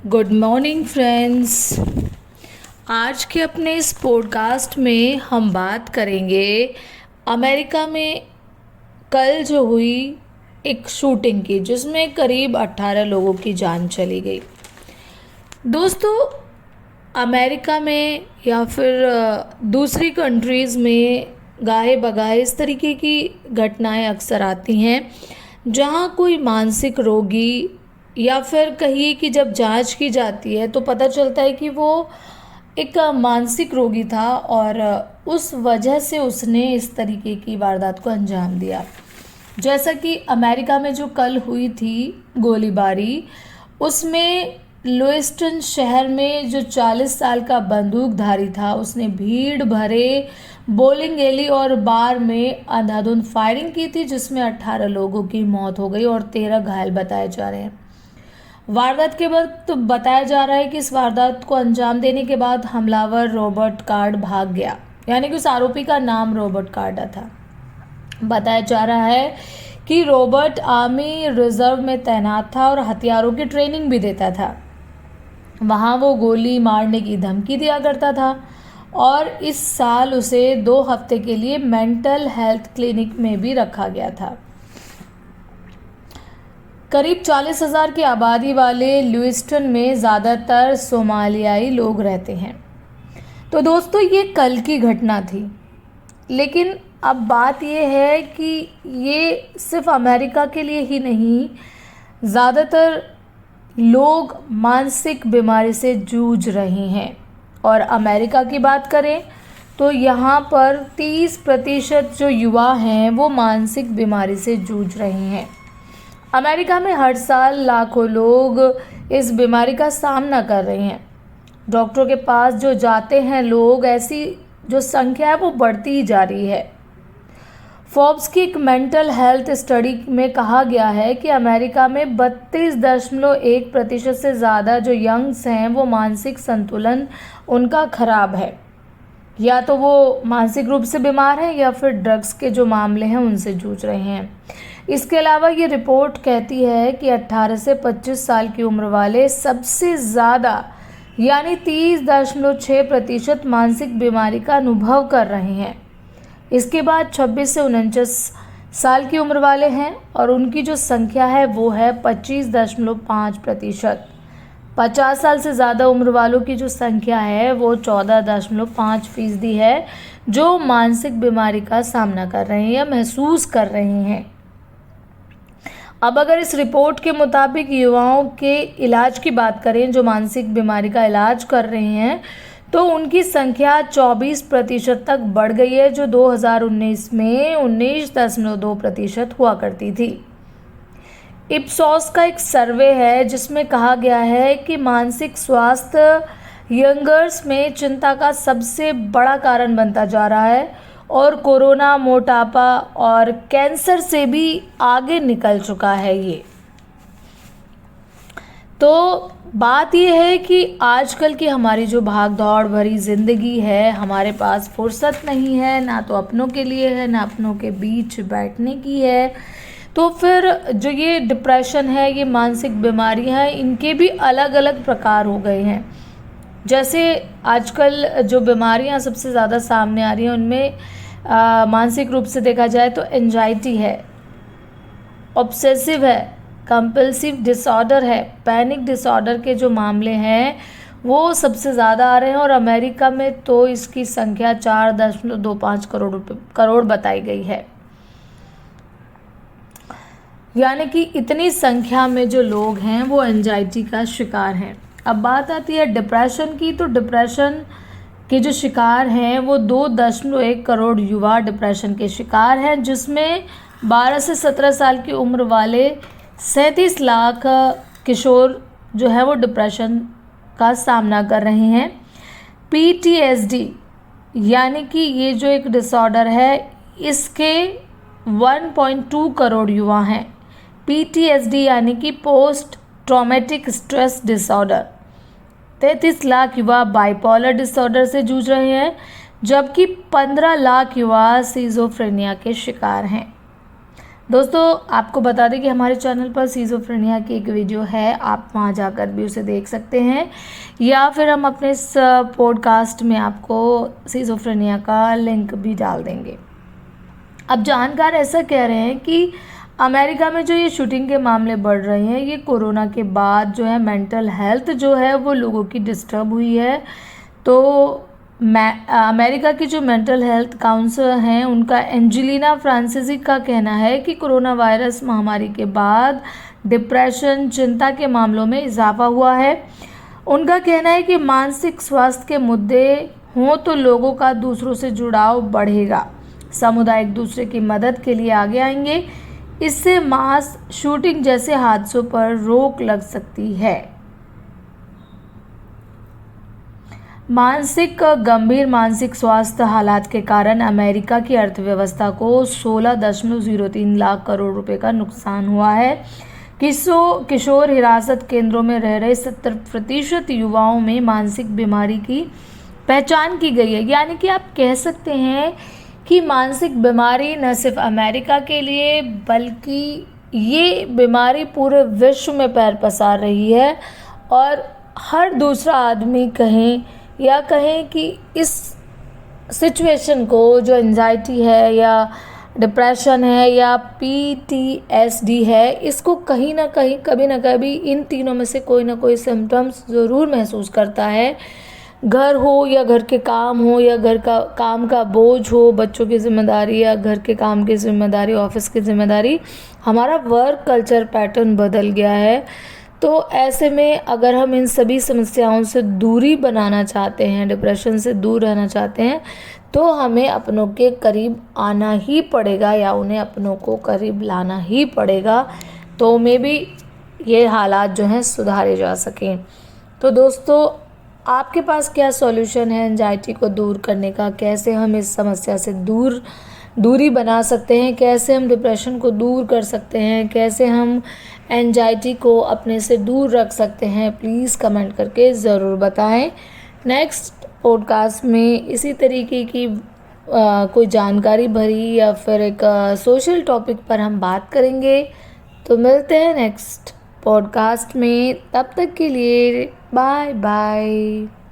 Good morning friends. आज के अपने इस पॉडकास्ट में हम बात करेंगे अमेरिका में कल जो हुई एक शूटिंग की, जिसमें करीब 18 लोगों की जान चली गई। दोस्तों, अमेरिका में या फिर दूसरी कंट्रीज़ में गाहे बगाहे इस तरीके की घटनाएं अक्सर आती हैं जहां कोई मानसिक रोगी, या फिर कहिए कि जब जांच की जाती है तो पता चलता है कि वो एक मानसिक रोगी था और उस वजह से उसने इस तरीके की वारदात को अंजाम दिया। जैसा कि अमेरिका में जो कल हुई थी गोलीबारी, उसमें लुइस्टन शहर में जो 40 साल का बंदूकधारी था, उसने भीड़ भरे बोलिंग एली और बार में अंधाधुंध फायरिंग की थी, जिसमें 18 लोगों की मौत हो गई और 13 घायल बताए जा रहे हैं। वारदात के बाद तो बताया जा रहा है कि इस वारदात को अंजाम देने के बाद हमलावर रॉबर्ट कार्ड भाग गया, यानी कि उस आरोपी का नाम रॉबर्ट कार्ड था। बताया जा रहा है कि रॉबर्ट आर्मी रिजर्व में तैनात था और हथियारों की ट्रेनिंग भी देता था। वहाँ वो गोली मारने की धमकी दिया करता था और इस साल उसे 2 हफ्ते के लिए मेंटल हेल्थ क्लिनिक में भी रखा गया था। करीब 40,000 की आबादी वाले ल्यूइस्टन में ज़्यादातर सोमालियाई लोग रहते हैं। तो दोस्तों, ये कल की घटना थी, लेकिन अब बात ये है कि ये सिर्फ अमेरिका के लिए ही नहीं, ज़्यादातर लोग मानसिक बीमारी से जूझ रहे हैं। और अमेरिका की बात करें तो यहाँ पर 30% जो युवा हैं वो मानसिक बीमारी से जूझ रहे हैं। अमेरिका में हर साल लाखों लोग इस बीमारी का सामना कर रहे हैं। डॉक्टरों के पास जो जाते हैं लोग, ऐसी जो संख्या है वो बढ़ती ही जा रही है। फोर्ब्स की एक मेंटल हेल्थ स्टडी में कहा गया है कि अमेरिका में 32.1% से ज़्यादा जो यंग्स हैं वो मानसिक संतुलन उनका खराब है। या तो वो मानसिक रूप से बीमार हैं या फिर ड्रग्स के जो मामले हैं उनसे जूझ रहे हैं। इसके अलावा ये रिपोर्ट कहती है कि 18 से 25 साल की उम्र वाले सबसे ज़्यादा, यानी 30.6% मानसिक बीमारी का अनुभव कर रहे हैं। इसके बाद 26 से 49 साल की उम्र वाले हैं और उनकी जो संख्या है वो है 25.5%। 50 साल से ज़्यादा उम्र वालों की जो संख्या है वो 14.5% है, जो मानसिक बीमारी का सामना कर रहे हैं या महसूस कर रहे हैं। अब अगर इस रिपोर्ट के मुताबिक युवाओं के इलाज की बात करें, जो मानसिक बीमारी का इलाज कर रहे हैं, तो उनकी संख्या 24% तक बढ़ गई है, जो 2019 में 19.2% हुआ करती थी। इप्सॉस का एक सर्वे है जिसमें कहा गया है कि मानसिक स्वास्थ्य यंगर्स में चिंता का सबसे बड़ा कारण बनता जा रहा है और कोरोना, मोटापा और कैंसर से भी आगे निकल चुका है ये। तो बात ये है कि आजकल की हमारी जो भाग दौड़ भरी ज़िंदगी है, हमारे पास फुर्सत नहीं है, ना तो अपनों के लिए है ना अपनों के बीच बैठने की है। तो फिर जो ये डिप्रेशन है, ये मानसिक बीमारियां हैं, इनके भी अलग अलग प्रकार हो गए हैं। जैसे आजकल जो बीमारियां सबसे ज़्यादा सामने आ रही हैं उनमें मानसिक रूप से देखा जाए तो एंजाइटी है, ऑब्सेसिव है, कंपल्सिव डिसऑर्डर है, पैनिक डिसऑर्डर के जो मामले हैं वो सबसे ज़्यादा आ रहे हैं। और अमेरिका में तो इसकी संख्या 4.25 करोड़ बताई गई है, यानी कि इतनी संख्या में जो लोग हैं वो एंजाइटी का शिकार हैं। अब बात आती है डिप्रेशन की, तो डिप्रेशन के जो शिकार हैं वो 2.1 करोड़ युवा डिप्रेशन के शिकार हैं, जिसमें 12 से 17 साल की उम्र वाले 37 लाख किशोर जो है वो डिप्रेशन का सामना कर रहे हैं। PTSD यानी कि ये जो एक डिसऑर्डर है, इसके 1.2 करोड़ युवा हैं। PTSD यानी कि post traumatic stress disorder. 33 lakh युवा बाइपोलर डिसऑर्डर से जूझ रहे हैं, जबकि 15 लाख युवा सिजोफ्रेनिया के शिकार हैं। दोस्तों आपको बता दें कि हमारे चैनल पर सिज़ोफ्रेनिया की एक वीडियो है, आप वहां जाकर भी उसे देख सकते हैं, या फिर हम अपने इस पॉडकास्ट में आपको सिज़ोफ्रेनिया का लिंक भी डाल देंगे। अब जानकार ऐसा कह रहे हैं कि अमेरिका में जो ये शूटिंग के मामले बढ़ रहे हैं, ये कोरोना के बाद जो है मेंटल हेल्थ जो है वो लोगों की डिस्टर्ब हुई है। तो अमेरिका की जो मेंटल हेल्थ काउंसलर हैं उनका एंजेलिना फ्रांसीसी का कहना है कि कोरोना वायरस महामारी के बाद डिप्रेशन, चिंता के मामलों में इजाफा हुआ है। उनका कहना है कि मानसिक स्वास्थ्य के मुद्दे हों तो लोगों का दूसरों से जुड़ाव बढ़ेगा, समुदाय एक दूसरे की मदद के लिए आगे आएंगे, इससे मास शूटिंग जैसे हादसों पर रोक लग सकती है। गंभीर मानसिक स्वास्थ्य हालात के कारण अमेरिका की अर्थव्यवस्था को 16.03 लाख करोड़ रुपए का नुकसान हुआ है। किशोर हिरासत केंद्रों में रह रहे 70% युवाओं में मानसिक बीमारी की पहचान की गई है। यानी कि आप कह सकते हैं कि मानसिक बीमारी न सिर्फ अमेरिका के लिए बल्कि ये बीमारी पूरे विश्व में पैर पसार रही है, और हर दूसरा आदमी कहें कि इस सिचुएशन को, जो एंजाइटी है या डिप्रेशन है या PTSD है, इसको कहीं ना कहीं कभी ना कभी इन तीनों में से कोई ना कोई सिम्टम्स ज़रूर महसूस करता है। घर हो या घर के काम हो या घर का काम का बोझ हो, बच्चों की जिम्मेदारी या घर के काम की जिम्मेदारी, ऑफिस की जिम्मेदारी, हमारा वर्क कल्चर पैटर्न बदल गया है। तो ऐसे में अगर हम इन सभी समस्याओं से दूरी बनाना चाहते हैं, डिप्रेशन से दूर रहना चाहते हैं, तो हमें अपनों के करीब आना ही पड़ेगा या उन्हें अपनों को करीब लाना ही पड़ेगा, तो मे भी ये हालात जो हैं सुधारे जा सकें। तो दोस्तों आपके पास क्या सॉल्यूशन है एंजाइटी को दूर करने का? कैसे हम इस समस्या से दूरी बना सकते हैं? कैसे हम डिप्रेशन को दूर कर सकते हैं? कैसे हम एंजाइटी को अपने से दूर रख सकते हैं? प्लीज़ कमेंट करके ज़रूर बताएं। नेक्स्ट पॉडकास्ट में इसी तरीके की कोई जानकारी भरी या फिर एक सोशल टॉपिक पर हम बात करेंगे। तो मिलते हैं नेक्स्ट पॉडकास्ट में, तब तक के लिए बाय बाय।